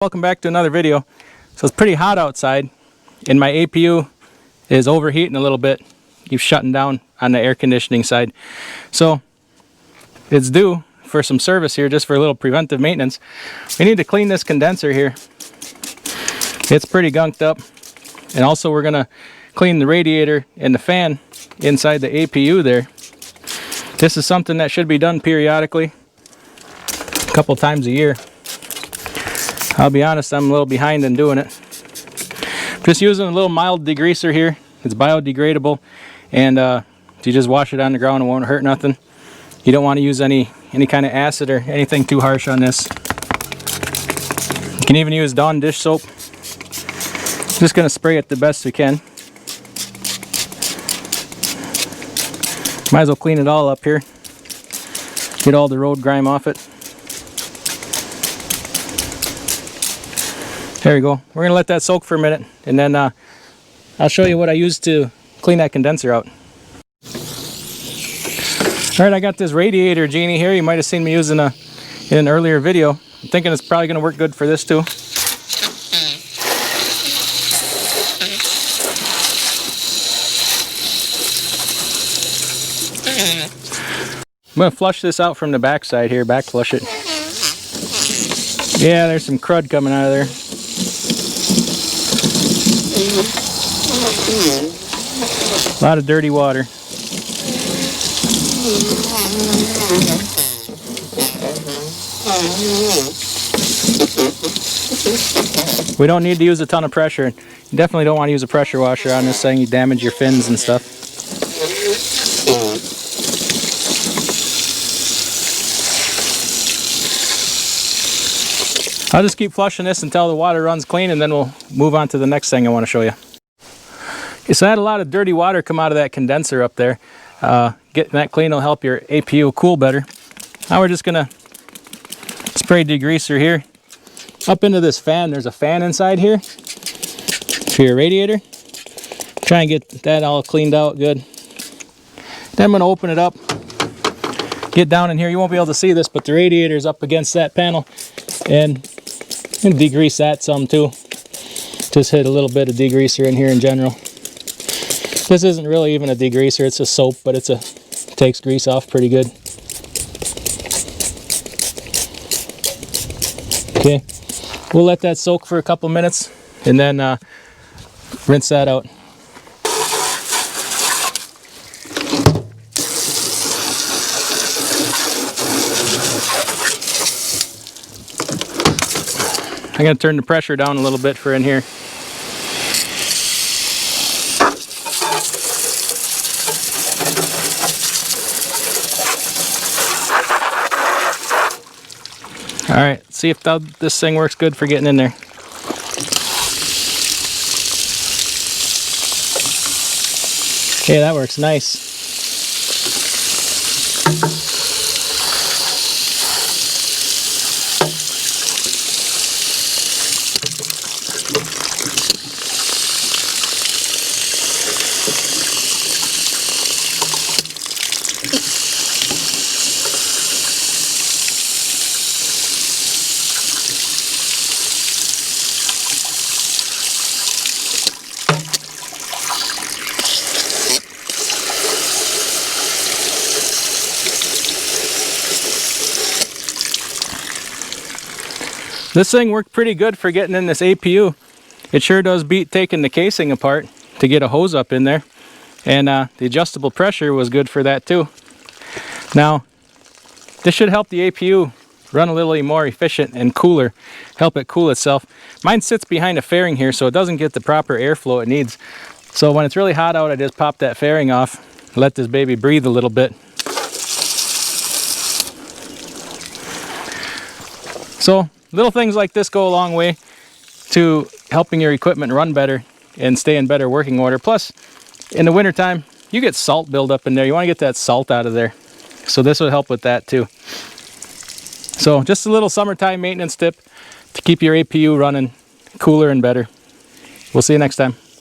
Welcome back to another video. So it's pretty hot outside and my APU is overheating a little bit. Keeps shutting down on the air conditioning side. So it's due for some service here, just for a little preventive maintenance. We need to clean this condenser here. It's pretty gunked up. And also we're gonna clean the radiator and the fan inside the APU there. This is something that should be done periodically, a couple times a year. I'll be honest, I'm a little behind in doing it. Just using a little mild degreaser here. It's biodegradable, and if you just wash it on the ground, it won't hurt nothing. You don't want to use any kind of acid or anything too harsh on this. You can even use Dawn dish soap. Just gonna spray it the best we can. Might as well clean it all up here. Get all the road grime off it. There we go. We're going to let that soak for a minute, and then I'll show you what I used to clean that condenser out. Alright, I got this radiator genie here. You might have seen me using in an earlier video. I'm thinking it's probably going to work good for this too. I'm going to flush this out from the back side here, back flush it. Yeah, there's some crud coming out of there. A lot of dirty water. We don't need to use a ton of pressure. You definitely don't want to use a pressure washer on this thing. You damage your fins and stuff. I'll just keep flushing this until the water runs clean, and then we'll move on to the next thing I want to show you. Okay, so I had a lot of dirty water come out of that condenser up there. Getting that clean will help your APU cool better. Now we're just going to spray degreaser here up into this fan. There's a fan inside here for your radiator. Try and get that all cleaned out good. Then I'm going to open it up. Get down in here. You won't be able to see this, but the radiator is up against that panel. And degrease that some too. Just hit a little bit of degreaser in here in general. This isn't really even a degreaser, it's a soap, but it takes grease off pretty good. Okay, we'll let that soak for a couple minutes and then rinse that out. I'm going to turn the pressure down a little bit for in here. Alright, see if this thing works good for getting in there. Okay, that works nice. This thing worked pretty good for getting in this APU. It sure does beat taking the casing apart to get a hose up in there. And the adjustable pressure was good for that too. Now, this should help the APU run a little more efficient and cooler, help it cool itself. Mine sits behind a fairing here, so it doesn't get the proper airflow it needs. So when it's really hot out, I just pop that fairing off, let this baby breathe a little bit. So little things like this go a long way to helping your equipment run better and stay in better working order. Plus, in the wintertime, you get salt buildup in there. You want to get that salt out of there. So this will help with that too. So just a little summertime maintenance tip to keep your APU running cooler and better. We'll see you next time.